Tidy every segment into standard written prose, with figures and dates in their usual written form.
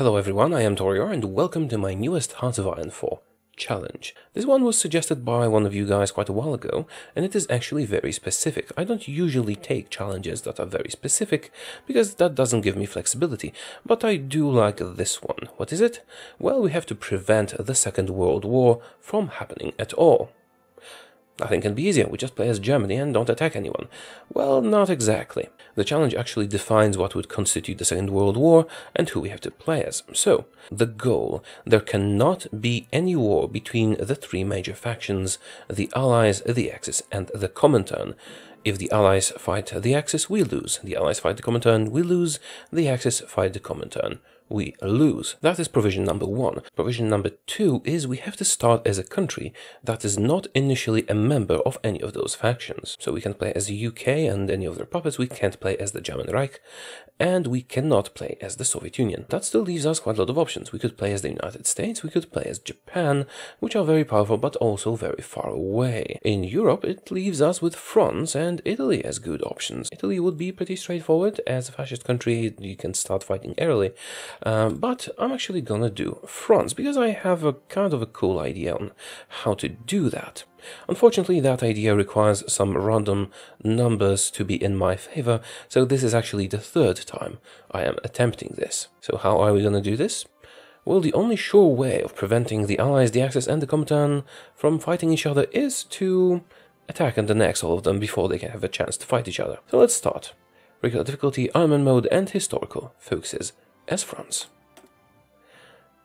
Hello everyone, I am Taureor and welcome to my newest Hearts of Iron 4 challenge. This one was suggested by one of you guys quite a while ago, and it is actually very specific. I don't usually take challenges that are very specific, because that doesn't give me flexibility, but I do like this one. What is it? Well, we have to prevent the Second World War from happening at all. Nothing can be easier, we just play as Germany and don't attack anyone. Well, not exactly. The challenge actually defines what would constitute the Second World War and who we have to play as. So, the goal: there cannot be any war between the three major factions, the Allies, the Axis and the Comintern. If the Allies fight the Axis, we lose. The Allies fight the Comintern, we lose. The Axis fight the Comintern, we lose. That is provision number 1. Provision number 2 is we have to start as a country that is not initially a member of any of those factions. So we can play as the UK and any of their puppets, we can't play as the German Reich, and we cannot play as the Soviet Union. That still leaves us quite a lot of options. We could play as the United States, we could play as Japan, which are very powerful but also very far away. In Europe, it leaves us with France and Italy as good options. Italy would be pretty straightforward. As a fascist country, you can start fighting early. But I'm actually gonna do France, because I have a kind of a cool idea on how to do that. Unfortunately, that idea requires some random numbers to be in my favor, so this is actually the 3rd time I am attempting this. So how are we gonna do this? Well, the only sure way of preventing the Allies, the Axis and the Comintern from fighting each other is to attack and annex all of them before they can have a chance to fight each other. So let's start. Regular difficulty, Ironman mode and historical focuses as France.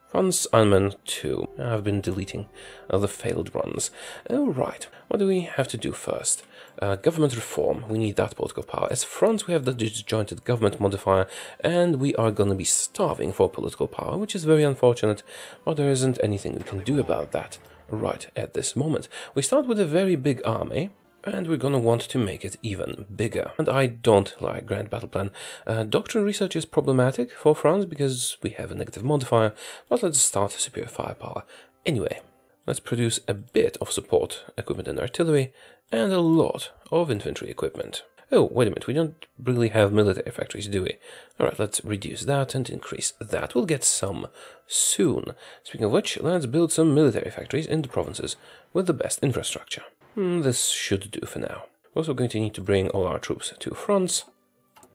France, Ironman 2. I've been deleting the failed runs. Alright, what do we have to do first? Government reform, we need that political power. As France, we have the disjointed government modifier, and we are gonna be starving for political power, which is very unfortunate, but there isn't anything we can do about that right at this moment. We start with a very big army, and we're gonna want to make it even bigger. And I don't like Grand Battle Plan. Doctrine research is problematic for France because we have a negative modifier, but let's start superior firepower. Anyway, let's produce a bit of support equipment and artillery, and a lot of infantry equipment. Oh, wait a minute, we don't really have military factories, do we? Alright, let's reduce that and increase that. We'll get some soon. Speaking of which, let's build some military factories in the provinces with the best infrastructure. This should do for now. We're also going to need to bring all our troops to France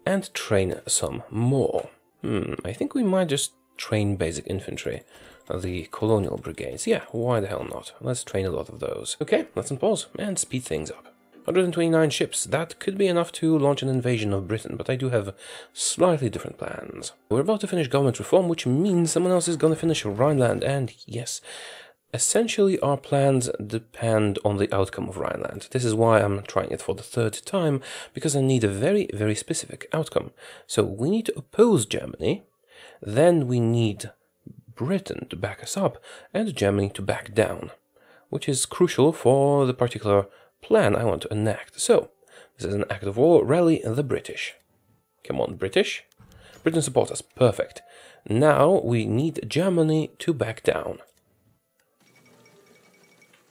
and train some more. I think we might just train basic infantry. The colonial brigades. Yeah, why the hell not? Let's train a lot of those. Okay, let's unpause and speed things up. 129 ships. That could be enough to launch an invasion of Britain, but I do have slightly different plans. We're about to finish government reform, which means someone else is gonna finish Rhineland, and yes, essentially, our plans depend on the outcome of Rhineland. This is why I'm trying it for the 3rd time, because I need a very, very specific outcome. So we need to oppose Germany, then we need Britain to back us up, and Germany to back down, which is crucial for the particular plan I want to enact. So, this is an act of war. Rally the British. Come on, British. Britain support us. Perfect. Now we need Germany to back down.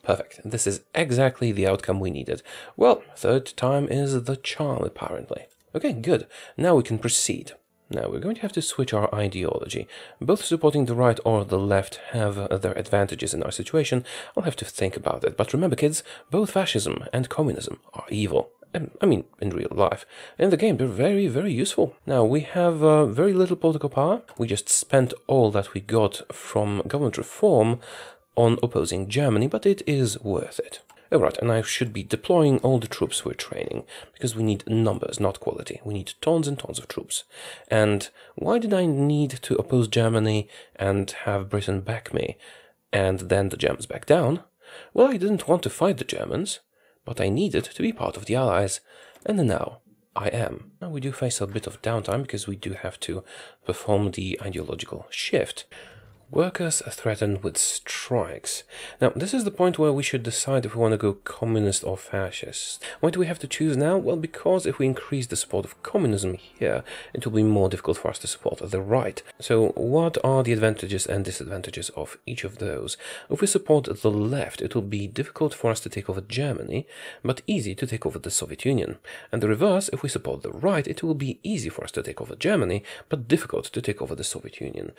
Perfect. This is exactly the outcome we needed. Well, 3rd time is the charm, apparently. Okay, good. Now we can proceed. Now we're going to have to switch our ideology. Both supporting the right or the left have their advantages in our situation. I'll have to think about it. But remember, kids, both fascism and communism are evil. I mean, in real life. In the game, they're very, very useful. Now, we have very little political power. We just spent all that we got from government reform on opposing Germany, but it is worth it. Alright, and I should be deploying all the troops we're training, because we need numbers, not quality. We need tons and tons of troops. And why did I need to oppose Germany and have Britain back me, and then the Germans back down? Well, I didn't want to fight the Germans, but I needed to be part of the Allies, and now I am. Now we do face a bit of downtime, because we do have to perform the ideological shift. Workers are threatened with strikes. Now, this is the point where we should decide if we want to go communist or fascist. Why do we have to choose now? Well, because if we increase the support of communism here, it will be more difficult for us to support the right. So, what are the advantages and disadvantages of each of those? If we support the left, it will be difficult for us to take over Germany, but easy to take over the Soviet Union. And the reverse, if we support the right, it will be easy for us to take over Germany, but difficult to take over the Soviet Union.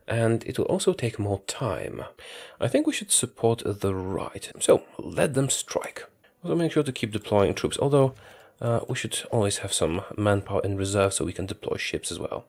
and it will also take more time. I think we should support the right, so let them strike. Also make sure to keep deploying troops, although we should always have some manpower in reserve so we can deploy ships as well.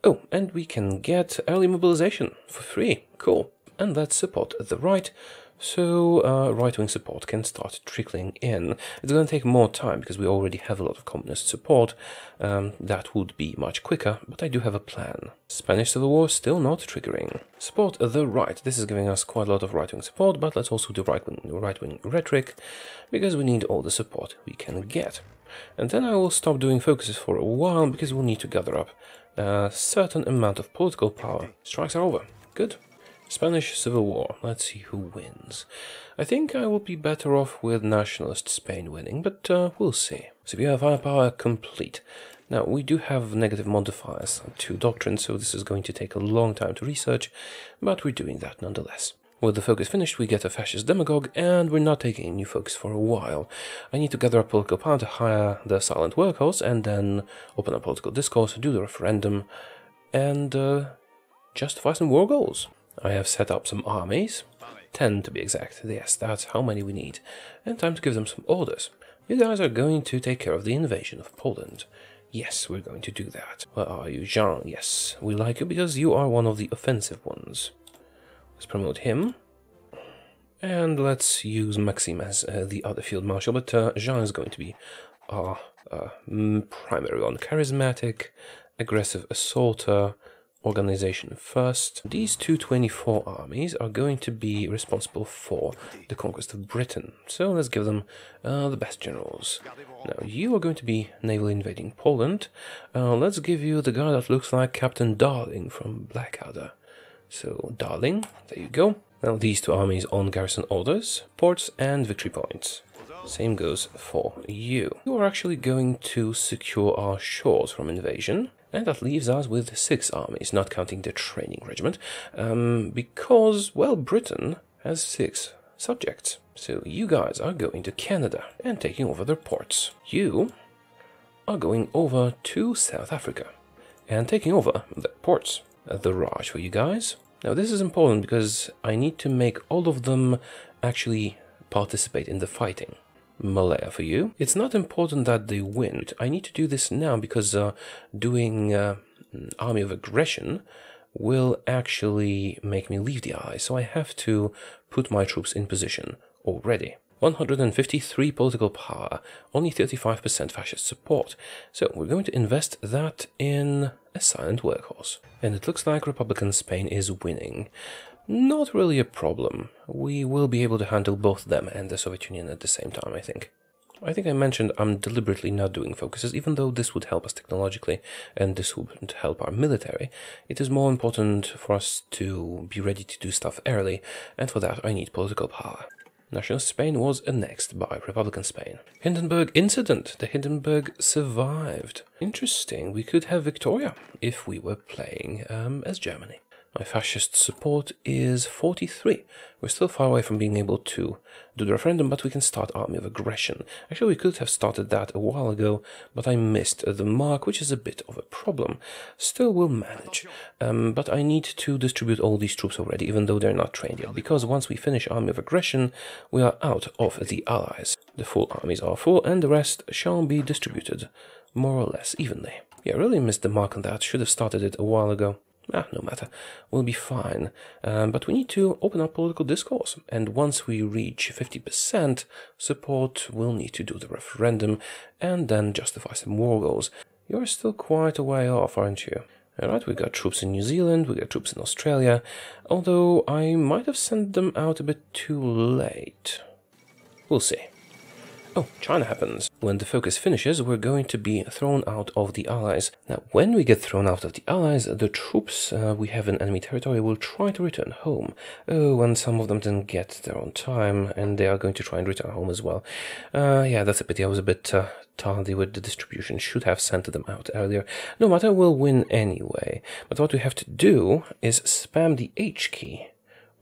Oh, and we can get early mobilization for free. Cool. And let's support the right, so right-wing support can start trickling in. It's going to take more time because we already have a lot of communist support. That would be much quicker, but I do have a plan. Spanish Civil War still not triggering. Support the right. This is giving us quite a lot of right-wing support, but let's also do right-wing rhetoric, because we need all the support we can get. And then I will stop doing focuses for a while, because we'll need to gather up a certain amount of political power. Strikes are over. Good. Spanish Civil War. Let's see who wins. I think I will be better off with nationalist Spain winning, but we'll see. Severe firepower complete. Now, we do have negative modifiers to doctrine, so this is going to take a long time to research, but we're doing that nonetheless. With the focus finished, we get a fascist demagogue, and we're not taking a new focus for a while. I need to gather up political power to hire the silent workhorse, and then open a political discourse, do the referendum, and justify some war goals. I have set up some armies, 10 to be exact. Yes, that's how many we need. And time to give them some orders. You guys are going to take care of the invasion of Poland. Yes, we're going to do that. Where are you, Jean? Yes, we like you because you are one of the offensive ones. Let's promote him. And let's use Maxime as the other field marshal, but Jean is going to be our primary one. Charismatic, aggressive assaulter, organization first. These 224 armies are going to be responsible for the conquest of Britain, so let's give them the best generals. Now, you are going to be navally invading Poland. Let's give you the guy that looks like Captain Darling from Blackadder. So, Darling, there you go. Now, these two armies on garrison orders, ports, and victory points. Same goes for you. You are actually going to secure our shores from invasion. And that leaves us with 6 armies, not counting the training regiment, because, well, Britain has 6 subjects. So you guys are going to Canada and taking over their ports. You are going over to South Africa and taking over their ports. The Reich for you guys. Now this is important because I need to make all of them actually participate in the fighting. Malaya for you. It's not important that they win. I need to do this now because doing army of aggression will actually make me leave the ally, so I have to put my troops in position already. 153 political power, only 35% fascist support, so we're going to invest that in a silent workhorse. And it looks like Republican Spain is winning. Not really a problem. We will be able to handle both them and the Soviet Union at the same time, I think. I think I mentioned I'm deliberately not doing focuses, even though this would help us technologically and this would help our military. It is more important for us to be ready to do stuff early, and for that I need political power. Nationalist Spain was annexed by Republican Spain. Hindenburg incident. The Hindenburg survived. Interesting. We could have Victoria if we were playing as Germany. My fascist support is 43. We're still far away from being able to do the referendum, but we can start army of aggression. Actually, we could have started that a while ago, but I missed the mark, which is a bit of a problem. Still, we'll manage. But I need to distribute all these troops already, even though they're not trained yet, because once we finish army of aggression, we are out of the allies. The full armies are full, and the rest shall be distributed more or less evenly. Yeah, I really missed the mark on that. Should have started it a while ago. No matter, we'll be fine. But we need to open up political discourse, and once we reach 50% support, we'll need to do the referendum, and then justify some war goals. You're still quite a way off, aren't you? Alright, we got troops in New Zealand, we got troops in Australia, although I might have sent them out a bit too late. We'll see. Oh, China happens. When the focus finishes, we're going to be thrown out of the allies. Now, when we get thrown out of the allies, the troops we have in enemy territory will try to return home. Oh, and some of them didn't get there on time, and they are going to try and return home as well. Yeah, that's a pity. I was a bit tardy with the distribution. Should have sent them out earlier. No matter, we'll win anyway. But what we have to do is spam the H key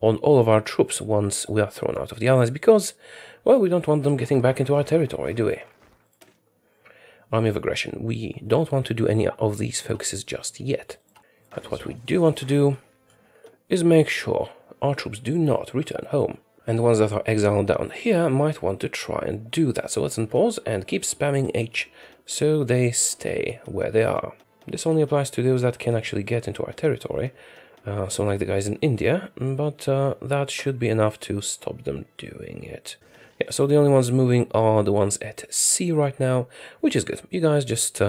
on all of our troops once we are thrown out of the allies, because, well, we don't want them getting back into our territory, do we? Army of aggression. We don't want to do any of these focuses just yet. But what we do want to do is make sure our troops do not return home. And the ones that are exiled down here might want to try and do that. So let's unpause and keep spamming H so they stay where they are. This only applies to those that can actually get into our territory, so like the guys in India, but that should be enough to stop them doing it. Yeah, so the only ones moving are the ones at sea right now, which is good. You guys just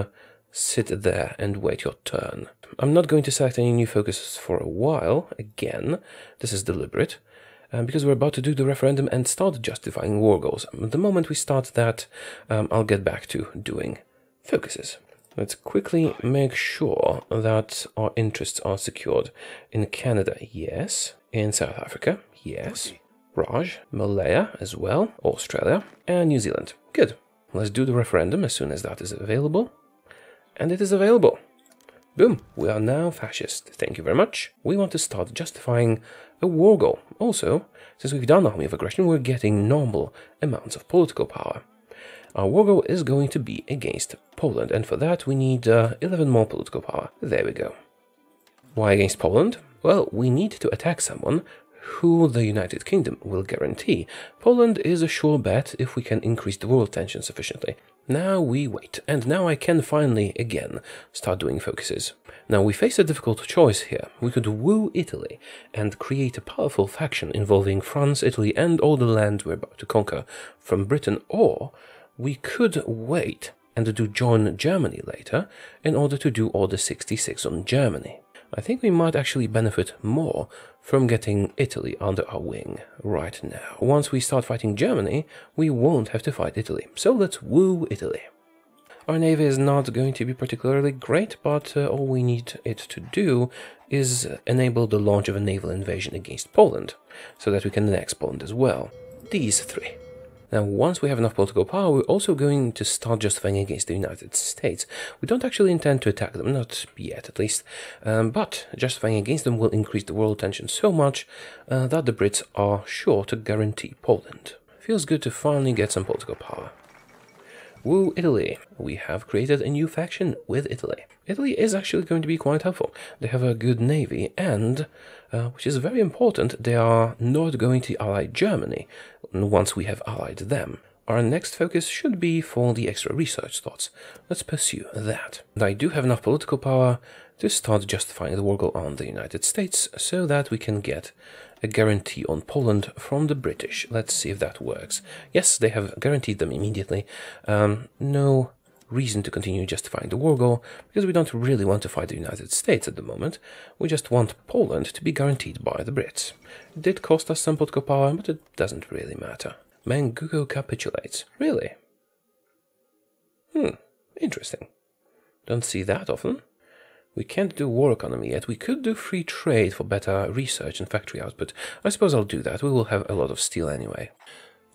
sit there and wait your turn. I'm not going to select any new focuses for a while. Again, this is deliberate, because we're about to do the referendum and start justifying war goals. The moment we start that, I'll get back to doing focuses. Let's quickly make sure that our interests are secured. In Canada, yes. In South Africa, yes. Raj, Malaya as well, Australia, and New Zealand. Good. Let's do the referendum as soon as that is available. And it is available. Boom, we are now fascist. Thank you very much. We want to start justifying a war goal. Also, since we've done Army of Aggression, we're getting normal amounts of political power. Our war goal is going to be against Poland, and for that we need 11 more political power. There we go. Why against Poland? Well, we need to attack someone who the United Kingdom will guarantee. Poland is a sure bet if we can increase the world tension sufficiently. Now we wait, and now I can finally, again, start doing focuses. Now we face a difficult choice here. We could woo Italy and create a powerful faction involving France, Italy, and all the land we're about to conquer from Britain, or we could wait and do join Germany later in order to do Order 66 on Germany. I think we might actually benefit more from getting Italy under our wing right now. Once we start fighting Germany, we won't have to fight Italy. So let's woo Italy. Our navy is not going to be particularly great, but all we need it to do is enable the launch of a naval invasion against Poland, so that we can annex Poland as well. These three. Now, once we have enough political power, we're also going to start justifying against the United States. We don't actually intend to attack them, not yet at least, but justifying against them will increase the world tension so much that the Brits are sure to guarantee Poland. Feels good to finally get some political power. Woo Italy. We have created a new faction with Italy. Italy is actually going to be quite helpful. They have a good navy and, which is very important, they are not going to ally Germany once we have allied them. Our next focus should be for the extra research slots. Let's pursue that. And I do have enough political power to start justifying the war goal on the United States so that we can get a guarantee on Poland from the British. Let's see if that works. Yes, they have guaranteed them immediately. No reason to continue justifying the war goal, because we don't really want to fight the United States at the moment. We just want Poland to be guaranteed by the Brits. It did cost us some political power, but it doesn't really matter. Manchukuo capitulates. Really? Interesting. Don't see that often. We can't do war economy yet. We could do free trade for better research and factory output. I suppose I'll do that. We will have a lot of steel anyway.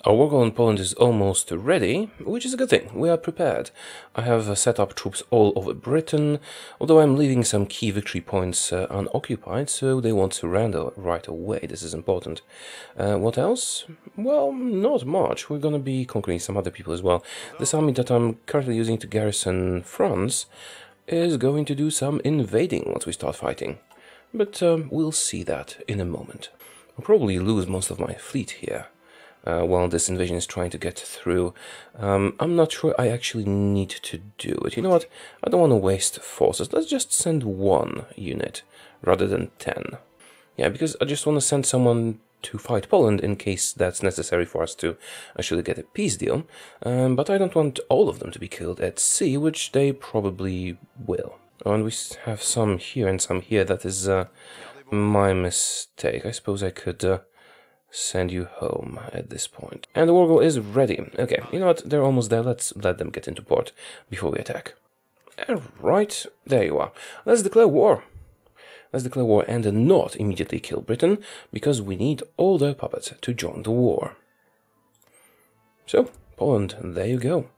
Our war goal in Poland is almost ready, which is a good thing. We are prepared. I have set up troops all over Britain, although I'm leaving some key victory points unoccupied, so they won't surrender right away. This is important. What else? Well, not much. We're gonna be conquering some other people as well. This army that I'm currently using to garrison France is going to do some invading once we start fighting. But we'll see that in a moment. I'll probably lose most of my fleet here while this invasion is trying to get through. I'm not sure I actually need to do it. You know what? I don't want to waste forces. Let's just send one unit rather than 10. Yeah, because I just want to send someone to fight Poland in case that's necessary for us to actually get a peace deal. But I don't want all of them to be killed at sea, which they probably will. And we have some here and some here. That is my mistake. I suppose I could send you home at this point. And the war goal is ready. Okay, you know what? They're almost there. Let's let them get into port before we attack. Alright, there you are. Let's declare war. Let's declare war and not immediately kill Britain, because we need all their puppets to join the war. So, Poland, there you go.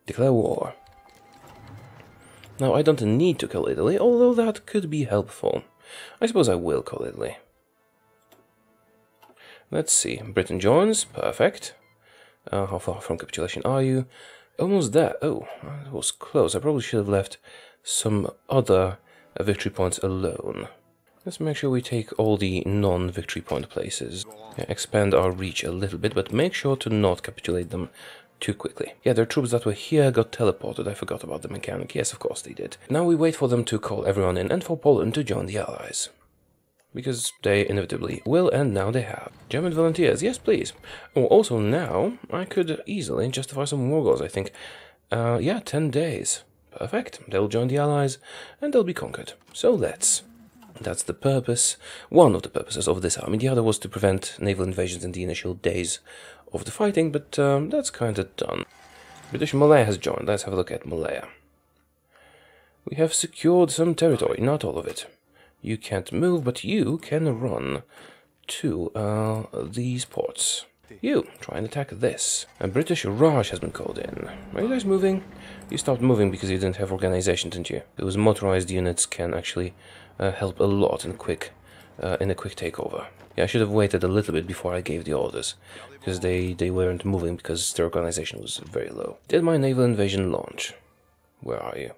Declare war. Now, I don't need to kill Italy, although that could be helpful. I suppose I will kill Italy. Let's see. Britain joins. Perfect. How far from capitulation are you? Almost there. Oh, that was close. I probably should have left some other victory points alone. Let's make sure we take all the non-victory point places. Yeah, expand our reach a little bit, but make sure to not capitulate them too quickly. Yeah, their troops that were here got teleported. I forgot about the mechanic. Yes, of course they did. Now we wait for them to call everyone in and for Poland to join the Allies. Because they inevitably will, and now they have. German volunteers, yes please. Oh, also now, I could easily justify some war goals, I think. Yeah, 10 days. Perfect. They'll join the Allies, and they'll be conquered. So let's. That's the purpose, one of the purposes of this army. The other was to prevent naval invasions in the initial days of the fighting, but that's kind of done. British Malaya has joined. Let's have a look at Malaya. We have secured some territory, not all of it. You can't move, but you can run to these ports. You, try and attack this. A British Raj has been called in. Are you guys moving? You stopped moving because you didn't have organization, didn't you? Those motorized units can actually help a lot in a quick takeover. Yeah, I should have waited a little bit before I gave the orders, because they weren't moving because their organization was very low. Did my naval invasion launch? Where are you?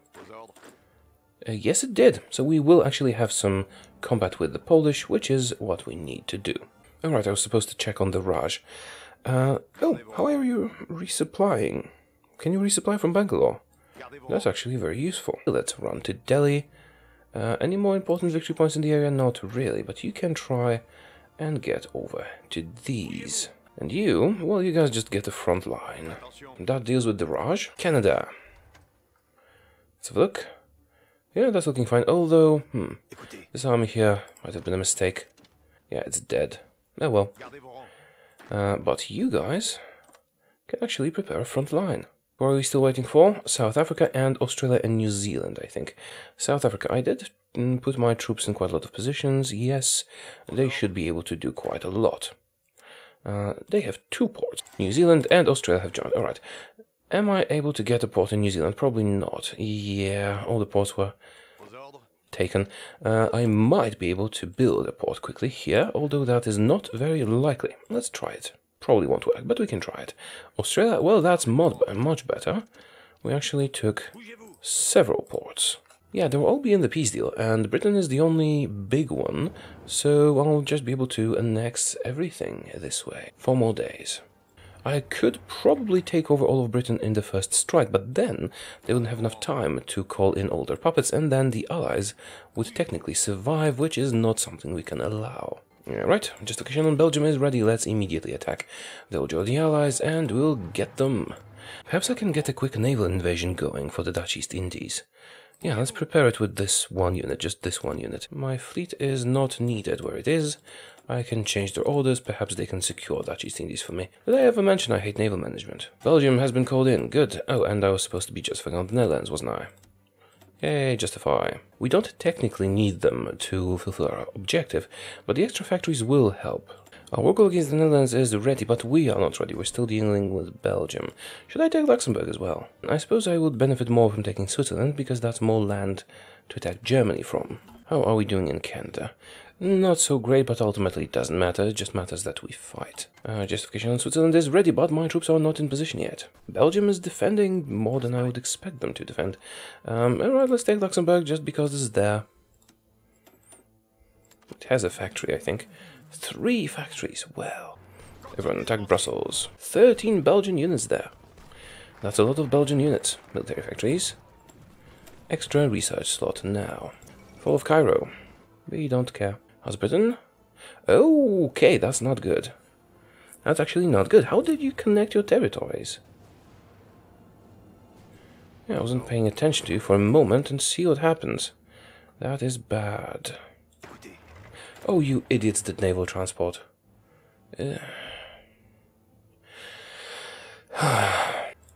Yes, it did. So we will actually have some combat with the Polish, which is what we need to do. Alright, I was supposed to check on the Raj. Oh, how are you resupplying? Can you resupply from Bangalore? That's actually very useful. Let's run to Delhi. Any more important victory points in the area? Not really, but you can try and get over to these. And you, well, you guys just get the front line. That deals with the Raj. Canada. Let's have a look. Yeah, that's looking fine, although, this army here might have been a mistake. Yeah, it's dead. Oh well. But you guys can actually prepare a front line. What are we still waiting for? South Africa and Australia and New Zealand, I think. South Africa, I did put my troops in quite a lot of positions. Yes, they should be able to do quite a lot. They have 2 ports. New Zealand and Australia have joined. Alright. Am I able to get a port in New Zealand? Probably not. Yeah, all the ports were taken. I might be able to build a port quickly here, although that is not very likely. Let's try it. Probably won't work, but we can try it. Australia, well, that's much better. We actually took several ports. Yeah, they will all be in the peace deal, and Britain is the only big one, so I'll just be able to annex everything this way. 4 more days. I could probably take over all of Britain in the first strike, but then they wouldn't have enough time to call in all their puppets, and then the Allies would technically survive, which is not something we can allow. Right, justification on Belgium is ready. Let's immediately attack. They'll join the Allies, and we'll get them. Perhaps I can get a quick naval invasion going for the Dutch East Indies. Yeah, let's prepare it with this one unit, just this one unit. My fleet is not needed where it is. I can change their orders, perhaps they can secure Dutch East Indies for me. Did I ever mention I hate naval management? Belgium has been called in, good. Oh, and I was supposed to be justifying on the Netherlands, wasn't I? Yay, justify. We don't technically need them to fulfill our objective, but the extra factories will help. Our war goal against the Netherlands is ready, but we are not ready. We're still dealing with Belgium. Should I take Luxembourg as well? I suppose I would benefit more from taking Switzerland, because that's more land to attack Germany from. How are we doing in Canada? Not so great, but ultimately it doesn't matter. It just matters that we fight. Justification on Switzerland is ready, but my troops are not in position yet. Belgium is defending more than I would expect them to defend. Alright, let's take Luxembourg just because this is there. It has a factory, I think. 3 factories, well. Everyone attack Brussels. 13 Belgian units there. That's a lot of Belgian units. Military factories. Extra research slot now. Fall of Cairo. We don't care. How's Britain? Oh, okay, that's not good. That's actually not good. How did you connect your territories? Yeah, I wasn't paying attention to you for a moment and see what happens. That is bad. Oh, you idiots did naval transport.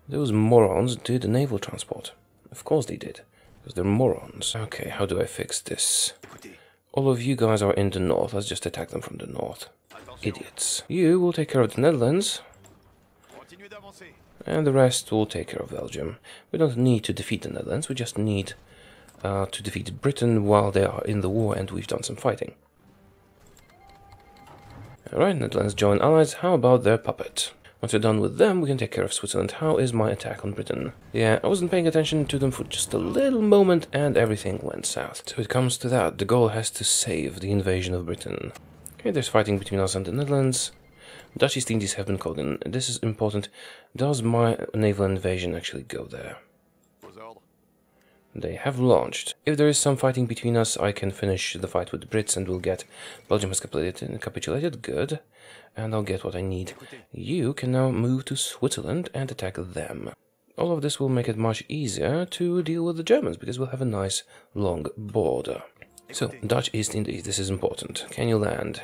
Those morons did naval transport. Of course they did. Because they're morons. Okay, how do I fix this? All of you guys are in the north. Let's just attack them from the north. Idiots. You will take care of the Netherlands. And the rest will take care of Belgium. We don't need to defeat the Netherlands. We just need to defeat Britain while they are in the war and we've done some fighting. Alright, Netherlands join allies. How about their puppet? Once we're done with them, we can take care of Switzerland. How is my attack on Britain? Yeah, I wasn't paying attention to them for just a little moment, and everything went south. So it comes to that. De Gaulle has to save the invasion of Britain. Okay, there's fighting between us and the Netherlands. Dutch East Indies have been called in. This is important. Does my naval invasion actually go there? They have launched. If there is some fighting between us, I can finish the fight with the Brits and we'll get... Belgium has capitulated. Good. And I'll get what I need. You can now move to Switzerland and attack them. All of this will make it much easier to deal with the Germans, because we'll have a nice long border. So, Dutch East Indies, this is important. Can you land?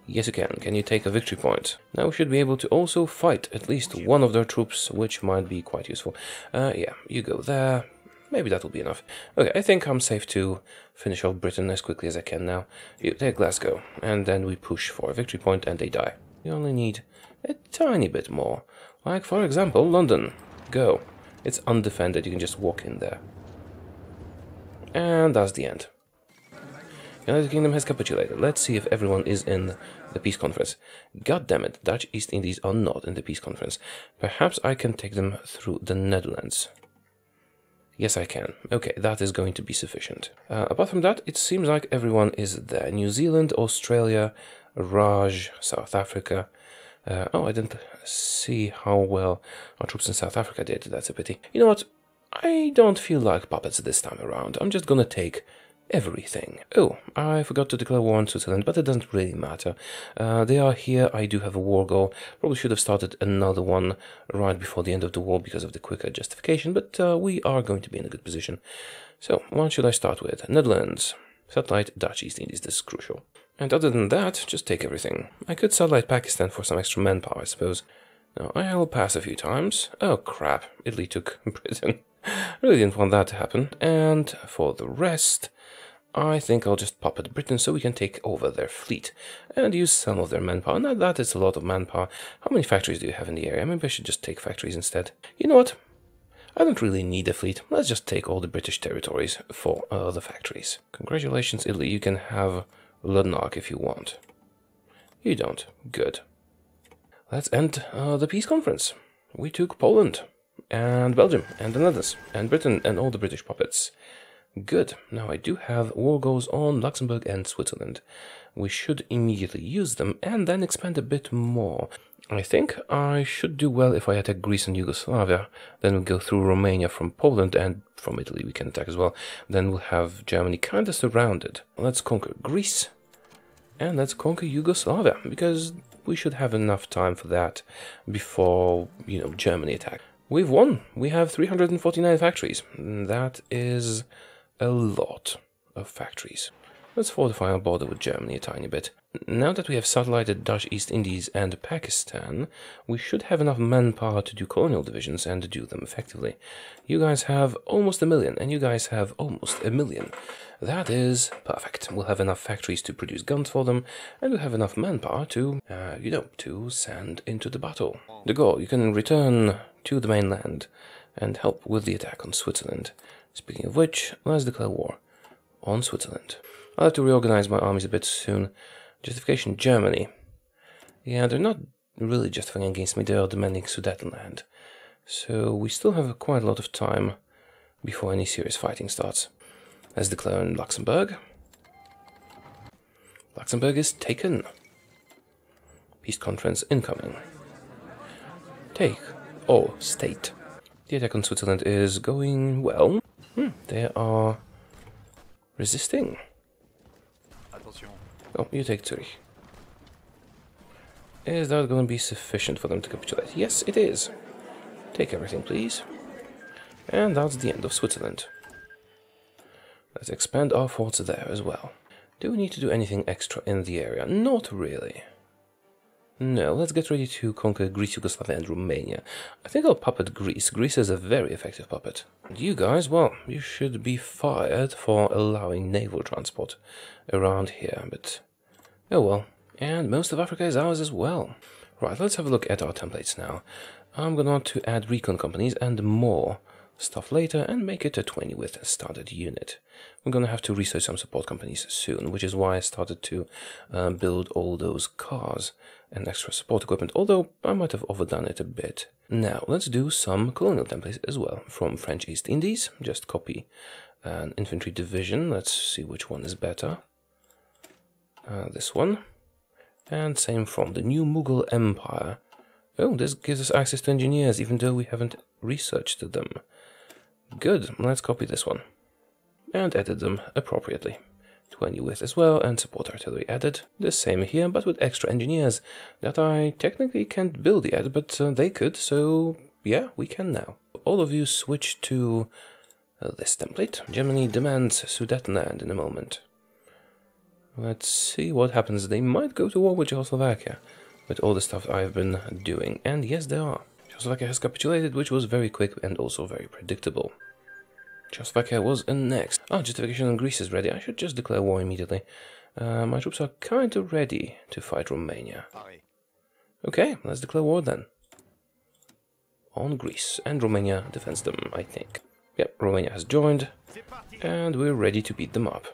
Yes, you can. Can you take a victory point? Now we should be able to also fight at least one of their troops, which might be quite useful. Yeah, you go there. Maybe that will be enough. Okay, I think I'm safe to finish off Britain as quickly as I can now. You take Glasgow, and then we push for a victory point and they die. You only need a tiny bit more. Like, for example, London. Go. It's undefended, you can just walk in there. And that's the end. United Kingdom has capitulated. Let's see if everyone is in the peace conference. God damn it, Dutch East Indies are not in the peace conference. Perhaps I can take them through the Netherlands. Yes, I can. Okay, that is going to be sufficient. Apart from that, it seems like everyone is there. New Zealand, Australia, Raj, South Africa. Oh, I didn't see how well our troops in South Africa did. That's a pity. You know what? I don't feel like puppets this time around. I'm just gonna take everything. Oh, I forgot to declare war on Switzerland, but it doesn't really matter. They are here. I do have a war goal. Probably should have started another one right before the end of the war because of the quicker justification, but we are going to be in a good position. So, what should I start with? Netherlands. Satellite Dutch East Indies. This is crucial. And other than that, just take everything. I could satellite Pakistan for some extra manpower, I suppose. Now, I'll pass a few times. Oh, crap. Italy took Britain. Really didn't want that to happen. And for the rest, I think I'll just puppet Britain so we can take over their fleet and use some of their manpower. Now, that is a lot of manpower. How many factories do you have in the area? Maybe I should just take factories instead. You know what? I don't really need a fleet. Let's just take all the British territories for the factories. Congratulations, Italy. You can have Lanark if you want. You don't. Good. Let's end the peace conference. We took Poland and Belgium and the Netherlands and Britain and all the British puppets. Good. Now I do have war goals on Luxembourg and Switzerland. We should immediately use them and then expand a bit more. I think I should do well if I attack Greece and Yugoslavia. Then we'll go through Romania from Poland, and from Italy we can attack as well. Then we'll have Germany kind of surrounded. Let's conquer Greece and let's conquer Yugoslavia, because we should have enough time for that before, Germany attack. We've won. We have 349 factories. That is a lot of factories. Let's fortify our border with Germany a tiny bit. Now that we have satellited Dutch East Indies and Pakistan, we should have enough manpower to do colonial divisions and to do them effectively. You guys have almost 1 million, and you guys have almost 1 million. That is perfect. We'll have enough factories to produce guns for them, and we'll have enough manpower to, to send into the battle. De Gaulle, you can return to the mainland and help with the attack on Switzerland. Speaking of which, let's declare war on Switzerland. I'll have to reorganize my armies a bit soon. Justification, Germany. Yeah, they're not really justifying against me, they are demanding Sudetenland. So we still have quite a lot of time before any serious fighting starts. Let's declare in Luxembourg. Luxembourg is taken. Peace conference incoming. Take all state. The attack on Switzerland is going well. They are resisting. Oh, you take Zurich. Is that going to be sufficient for them to capitulate? Yes, it is. Take everything, please. And that's the end of Switzerland. Let's expand our forts there as well. Do we need to do anything extra in the area? Not really. No, let's get ready to conquer Greece, Yugoslavia, and Romania. I think I'll puppet Greece. Greece is a very effective puppet. And you guys, well, you should be fired for allowing naval transport around here, but oh well. And most of Africa is ours as well. Right, let's have a look at our templates now. I'm going to add recon companies and more stuff later and make it a 20 with started unit. We're gonna have to research some support companies soon, which is why I started to build all those cars and extra support equipment, although I might have overdone it a bit. Now, let's do some colonial templates as well. From French East Indies, just copy an infantry division. Let's see which one is better. This one. And same from the new Mughal Empire. Oh, this gives us access to engineers, even though we haven't researched them. Good, let's copy this one. And edit them appropriately. 20 with as well, and support artillery added. The same here, but with extra engineers that I technically can't build yet, but they could, so yeah, we can now. All of you switch to this template. Germany demands Sudetenland in a moment. Let's see what happens. They might go to war with Czechoslovakia, with all the stuff I've been doing. And yes, they are. Czechoslovakia has capitulated, which was very quick and also very predictable. Czechoslovakia was annexed. Justification on Greece is ready. I should just declare war immediately. My troops are kind of ready to fight Romania. Okay, let's declare war then. On Greece. And Romania defends them, I think. Yep, Romania has joined. And we're ready to beat them up.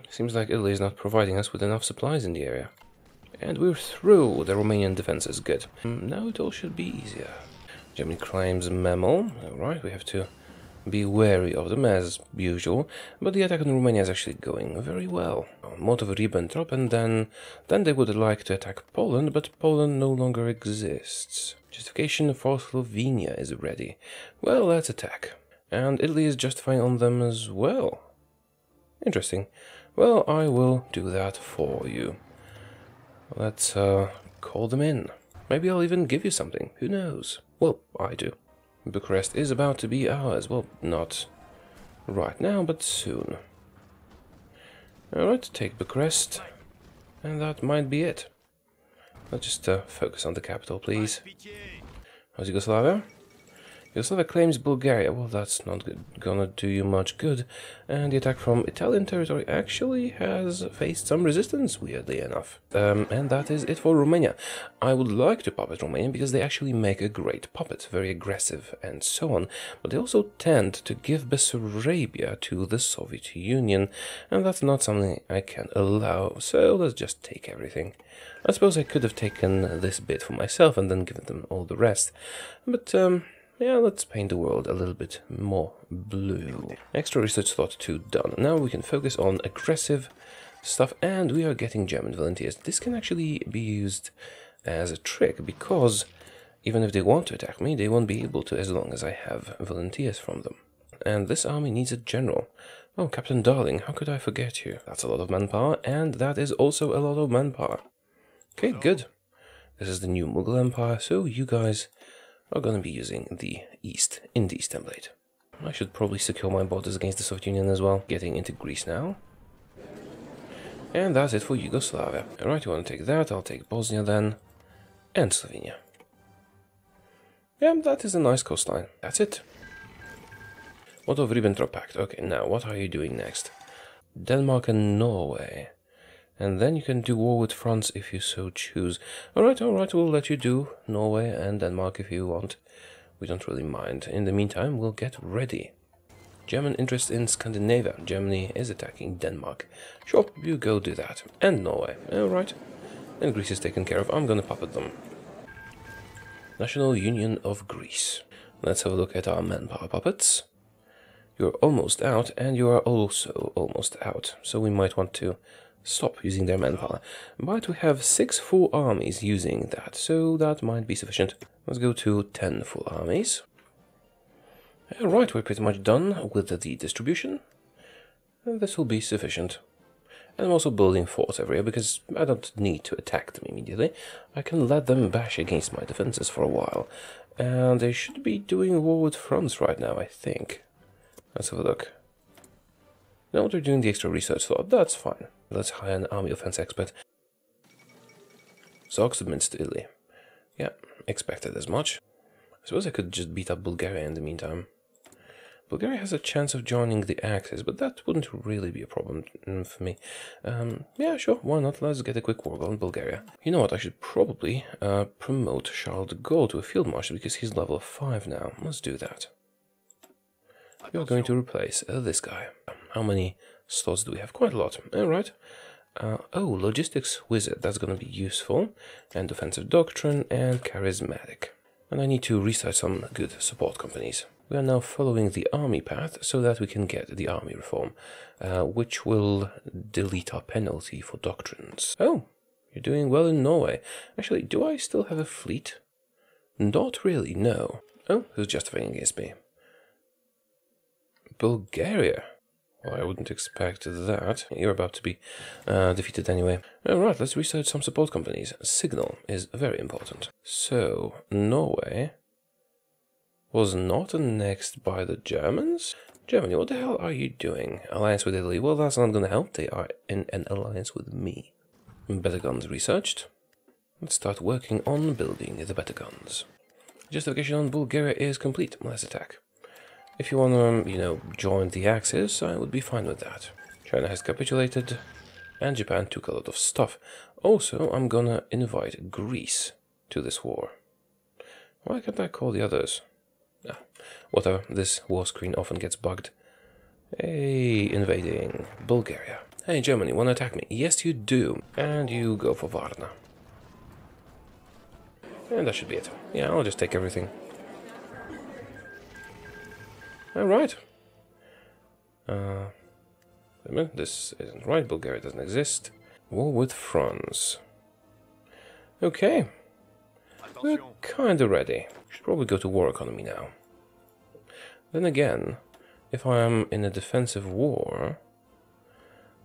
Seems like Italy is not providing us with enough supplies in the area. And we're through the Romanian defenses. Good. Now it all should be easier. Germany claims Memel. Alright, we have to be wary of them as usual. But the attack on Romania is actually going very well. Motor Ribbentrop, and then they would like to attack Poland, but Poland no longer exists. Justification for Slovenia is ready. Well, let's attack. And Italy is justifying on them as well. Interesting. Well, I will do that for you. Let's call them in. Maybe I'll even give you something. Who knows? Well, I do. Bucharest is about to be ours. Well, not right now, but soon. Alright, take Bucharest. And that might be it. Let's just focus on the capital, please. How's Yugoslavia? Yugoslavia claims Bulgaria. Well, that's not gonna do you much good. And the attack from Italian territory actually has faced some resistance, weirdly enough. And that is it for Romania. I would like to puppet Romania because they actually make a great puppet, very aggressive and so on. But they also tend to give Bessarabia to the Soviet Union, and that's not something I can allow. So let's just take everything. I suppose I could have taken this bit for myself and then given them all the rest. But, yeah, let's paint the world a little bit more blue. Extra research slot 2 done. Now we can focus on aggressive stuff, and we are getting German volunteers. This can actually be used as a trick, because even if they want to attack me, they won't be able to as long as I have volunteers from them. And this army needs a general. Oh, Captain Darling, how could I forget you? That's a lot of manpower, and that is also a lot of manpower. Okay, good. This is the new Mughal Empire, so you guys are going to be using the East Indies template. I should probably secure my borders against the Soviet Union as well. Getting into Greece now. And that's it for Yugoslavia. Alright, you want to take that, I'll take Bosnia then. And Slovenia. Yeah, that is a nice coastline. That's it. What of Ribbentrop Pact? Okay, now what are you doing next? Denmark and Norway. And then you can do war with France if you so choose. Alright, we'll let you do Norway and Denmark if you want. We don't really mind. In the meantime, we'll get ready. German interest in Scandinavia. Germany is attacking Denmark. Sure, you go do that. And Norway. Alright. And Greece is taken care of. I'm gonna puppet them. National Union of Greece. Let's have a look at our manpower puppets. You're almost out, and you are also almost out. So we might want to stop using their manpower. But we have 6 full armies using that, so that might be sufficient. Let's go to 10 full armies. Alright, we're pretty much done with the distribution. And this will be sufficient. And I'm also building forts everywhere because I don't need to attack them immediately. I can let them bash against my defenses for a while. And they should be doing war with France right now, I think. Let's have a look. No, they're doing the extra research slot. That's fine. Let's hire an army offense expert. Zog submits to Italy. Yeah, expected as much. I suppose I could just beat up Bulgaria in the meantime. Bulgaria has a chance of joining the Axis, but that wouldn't really be a problem for me. Yeah, sure, why not? Let's get a quick war on Bulgaria. You know what, I should probably promote Charles de Gaulle to a field marshal because he's level 5 now. Let's do that. We are going to replace this guy. How many slots do we have? Quite a lot. Alright. Oh, logistics wizard. That's going to be useful. And offensive doctrine and charismatic. And I need to research some good support companies. We are now following the army path so that we can get the army reform, which will delete our penalty for doctrines. Oh, you're doing well in Norway. Actually, do I still have a fleet? Not really, no. Oh, who's justifying against me? Bulgaria. Well, I wouldn't expect that. You're about to be defeated anyway. Alright, let's research some support companies. Signal is very important. So, Norway was not annexed by the Germans? Germany, what the hell are you doing? Alliance with Italy. Well, that's not going to help. They are in an alliance with me. Better guns researched. Let's start working on building the better guns. Justification on Bulgaria is complete. Let's attack. If you want to, join the Axis, I would be fine with that. China has capitulated, and Japan took a lot of stuff. Also, I'm gonna invite Greece to this war. Why can't I call the others? Whatever, this war screen often gets bugged. Hey, invading Bulgaria. Hey, Germany, wanna attack me? Yes, you do. And you go for Varna. And that should be it. Yeah, I'll just take everything. Alright. Wait a minute, this isn't right. Bulgaria doesn't exist. War with France. Okay. We're kinda ready. Should probably go to war economy now. Then again, if I am in a defensive war,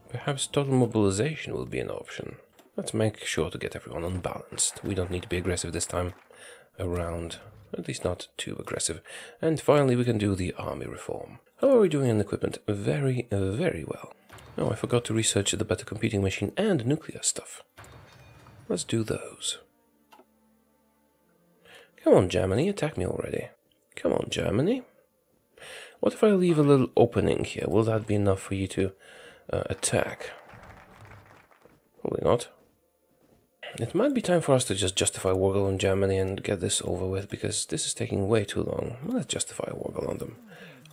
perhaps total mobilization will be an option. Let's make sure to get everyone unbalanced. We don't need to be aggressive this time around. At least not too aggressive. And finally we can do the army reform. How are we doing in equipment? Very, very well. Oh, I forgot to research the better computing machine and nuclear stuff. Let's do those. Come on, Germany, attack me already. Come on, Germany. What if I leave a little opening here? Will that be enough for you to attack? Probably not. It might be time for us to just justify Wargle on Germany and get this over with, because this is taking way too long. Let's justify Wargle on them.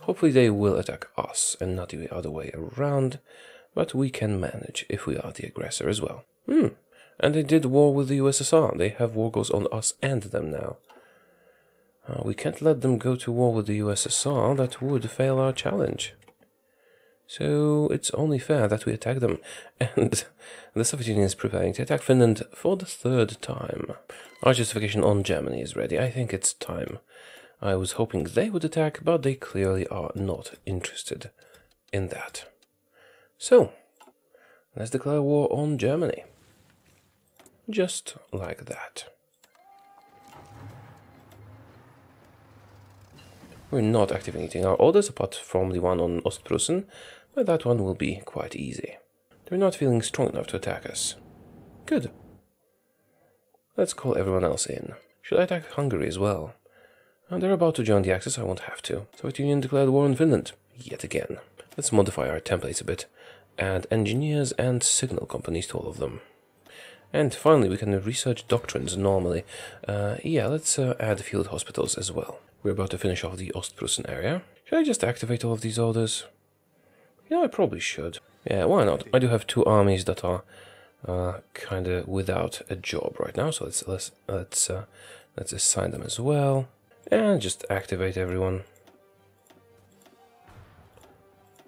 Hopefully they will attack us and not the other way around, but we can manage if we are the aggressor as well. And they did war with the USSR. They have Wargles on us and them now. We can't let them go to war with the USSR. That would fail our challenge. So it's only fair that we attack them, and the Soviet Union is preparing to attack Finland for the 3rd time. Our justification on Germany is ready. I think it's time. I was hoping they would attack, but they clearly are not interested in that. So, let's declare war on Germany. Just like that. We're not activating our orders apart from the one on Ostprussen, but that one will be quite easy. They're not feeling strong enough to attack us. Good. Let's call everyone else in. Should I attack Hungary as well? They're about to join the Axis, I won't have to. Soviet Union declared war on Finland. Yet again. Let's modify our templates a bit. Add engineers and signal companies to all of them. And finally, we can research doctrines normally. Yeah, let's add field hospitals as well. We're about to finish off the Ostprussen area. Should I just activate all of these orders? Yeah, I probably should. Yeah, why not? I do have 2 armies that are kinda without a job right now, so let's assign them as well. And just activate everyone.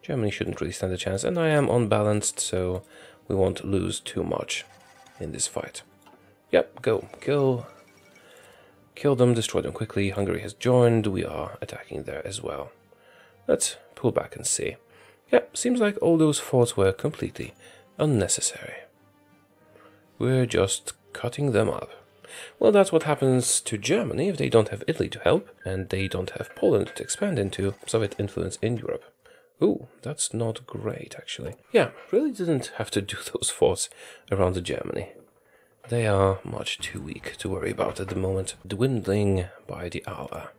Germany shouldn't really stand a chance, and I am unbalanced, so we won't lose too much in this fight. Yep, go. Kill them, destroy them quickly. Hungary has joined. We are attacking there as well. Let's pull back and see. Yep, seems like all those forts were completely unnecessary. We're just cutting them up. Well, that's what happens to Germany if they don't have Italy to help, and they don't have Poland to expand into Soviet influence in Europe. Ooh, that's not great, actually. Yeah, really didn't have to do those forts around Germany. They are much too weak to worry about at the moment, dwindling by the hour.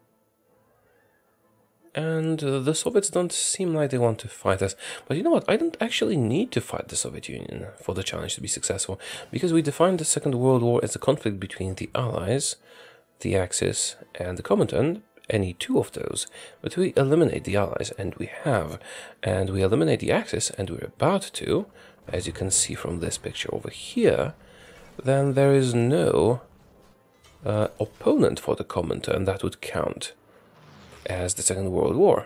And the Soviets don't seem like they want to fight us. But you know what? I don't actually need to fight the Soviet Union for the challenge to be successful, because we defined the Second World War as a conflict between the Allies, the Axis, and the Comintern, any two of those, but we eliminate the allies, and we have, and we eliminate the Axis, and we're about to, as you can see from this picture over here, then there is no opponent for the Comintern that would count as the Second World War.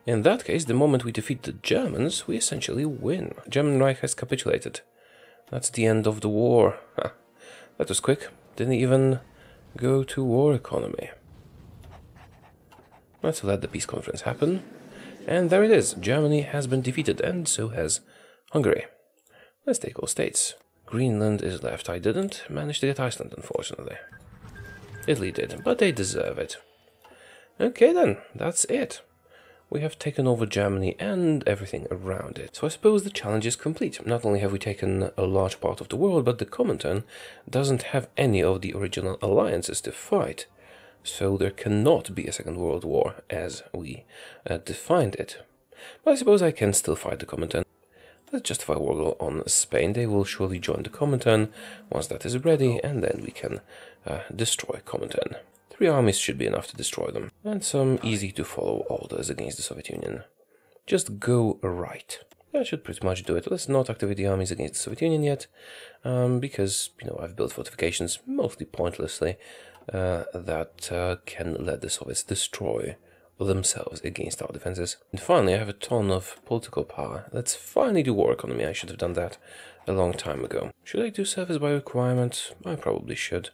In that case, the moment we defeat the Germans, we essentially win. German Reich has capitulated. That's the end of the war. That was quick. Didn't even go to war economy. Let's let the peace conference happen. And there it is. Germany has been defeated, and so has Hungary. Let's take all states. Greenland is left. I didn't manage to get Iceland, unfortunately. Italy did, but they deserve it. Okay then, that's it. We have taken over Germany and everything around it. So I suppose the challenge is complete. Not only have we taken a large part of the world, but the Comintern doesn't have any of the original alliances to fight. So there cannot be a Second World War as we defined it. But I suppose I can still fight the Comintern. Let's justify war on Spain. They will surely join the Comintern once that is ready, and then we can destroy Comintern. 3 armies should be enough to destroy them, and some easy-to-follow orders against the Soviet Union. Just go right. That should pretty much do it. Let's not activate the armies against the Soviet Union yet, because, you know, I've built fortifications, mostly pointlessly, that can let the Soviets destroy themselves against our defenses. And finally, I have a ton of political power. Let's finally do war economy. I should have done that a long time ago. Should I do service by requirement? I probably should.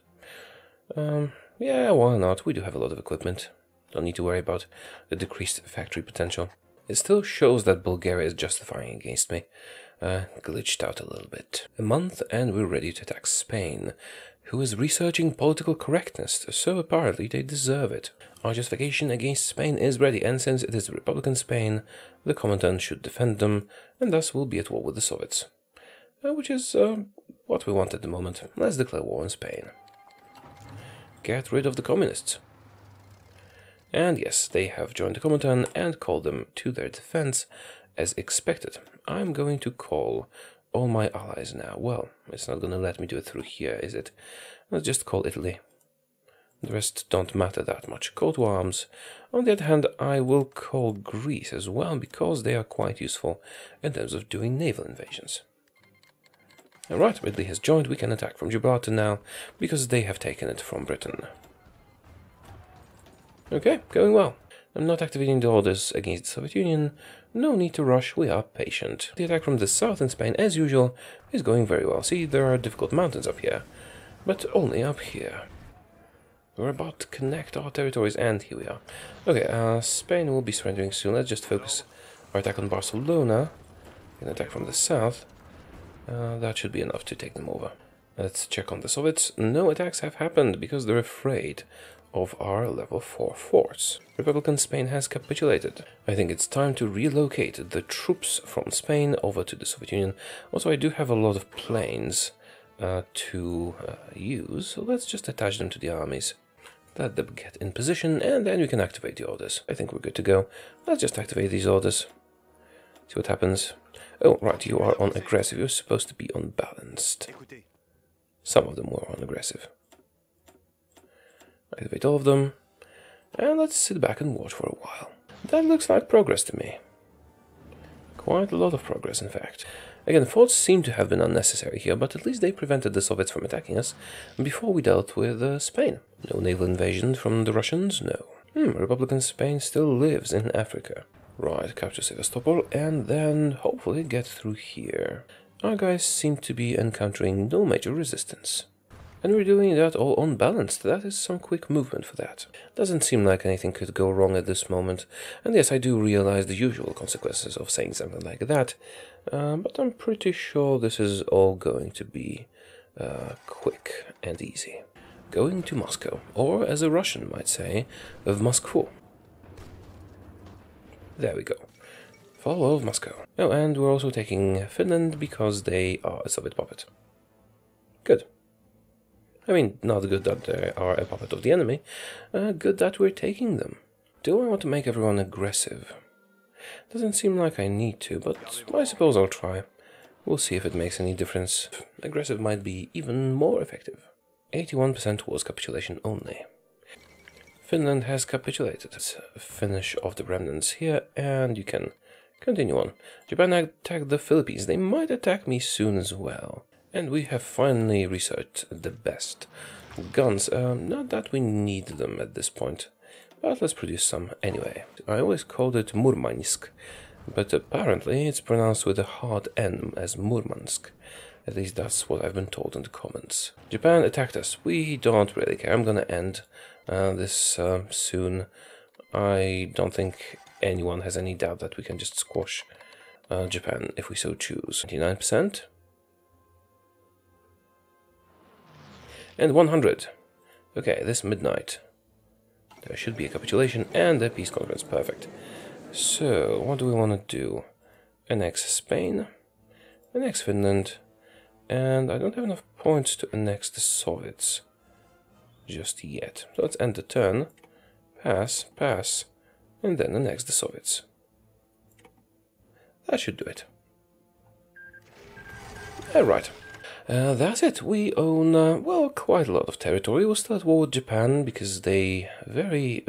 Yeah, why not? We do have a lot of equipment. Don't need to worry about the decreased factory potential. It still shows that Bulgaria is justifying against me. Glitched out a little bit. A month and we're ready to attack Spain, who is researching political correctness, so apparently they deserve it. Our justification against Spain is ready, and since it is Republican Spain, the Comintern should defend them, and thus will be at war with the Soviets. Which is what we want at the moment. Let's declare war on Spain. Get rid of the communists. And yes, they have joined the Comintern and called them to their defense as expected. I'm going to call all my allies now. Well, it's not going to let me do it through here, is it? Let's just call Italy. The rest don't matter that much. Call to arms. On the other hand, I will call Greece as well, because they are quite useful in terms of doing naval invasions. Alright, Italy has joined. We can attack from Gibraltar now, because they have taken it from Britain. Okay, going well. I'm not activating the orders against the Soviet Union. No need to rush, we are patient. The attack from the south in Spain, as usual, is going very well. See, there are difficult mountains up here, but only up here. We're about to connect our territories, and here we are. Okay, Spain will be surrendering soon. Let's just focus our attack on Barcelona. An attack from the south. That should be enough to take them over. Let's check on the Soviets. No attacks have happened because they're afraid of our level 4 forts. Republican Spain has capitulated. I think it's time to relocate the troops from Spain over to the Soviet Union. Also, I do have a lot of planes to use, so let's just attach them to the armies. Let them get in position, and then we can activate the orders. I think we're good to go. Let's just activate these orders. See what happens. Oh, right, you are on aggressive. You're supposed to be on balanced. Some of them were on aggressive. Activate all of them. And let's sit back and watch for a while. That looks like progress to me. Quite a lot of progress, in fact. Again, forts seem to have been unnecessary here, but at least they prevented the Soviets from attacking us before we dealt with Spain. No naval invasion from the Russians? No. Republican Spain still lives in Africa. Right, capture Sevastopol, and then hopefully get through here. Our guys seem to be encountering no major resistance. And we're doing that all unbalanced. That is some quick movement for that. Doesn't seem like anything could go wrong at this moment. And yes, I do realize the usual consequences of saying something like that. But I'm pretty sure this is all going to be quick and easy. Going to Moscow, or as a Russian might say, of Moscow. There we go. Fall of Moscow. Oh, and we're also taking Finland because they are a Soviet puppet. Good. I mean, not good that they are a puppet of the enemy, good that we're taking them. Do I want to make everyone aggressive? Doesn't seem like I need to, but I suppose I'll try. We'll see if it makes any difference. Aggressive might be even more effective. 81% was capitulation only. Finland has capitulated. Let's finish off the remnants here, and you can continue on. Japan attacked the Philippines. They might attack me soon as well. And we have finally researched the best guns. Not that we need them at this point, but let's produce some anyway. I always called it Murmansk, but apparently it's pronounced with a hard N as Murmansk. At least that's what I've been told in the comments. Japan attacked us. We don't really care. I'm gonna end this soon. I don't think anyone has any doubt that we can just squash Japan if we so choose. 29%. And 100. Okay, this midnight. There should be a capitulation and a peace conference. Perfect. So, what do we want to do? Annex Spain, annex Finland, and I don't have enough points to annex the Soviets just yet. So let's end the turn, pass, pass, and then annex the Soviets. That should do it. Alright. That's it. We own, well, quite a lot of territory. We'll still at war with Japan because they very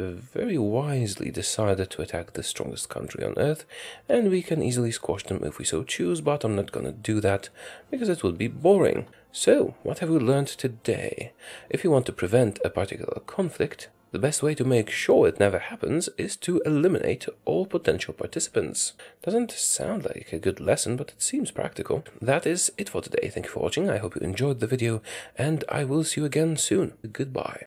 wisely decided to attack the strongest country on Earth, and we can easily squash them if we so choose, but I'm not gonna do that because it would be boring. So, what have we learned today? If you want to prevent a particular conflict, the best way to make sure it never happens is to eliminate all potential participants. Doesn't sound like a good lesson, but it seems practical. That is it for today. Thank you for watching. I hope you enjoyed the video, and I will see you again soon. Goodbye.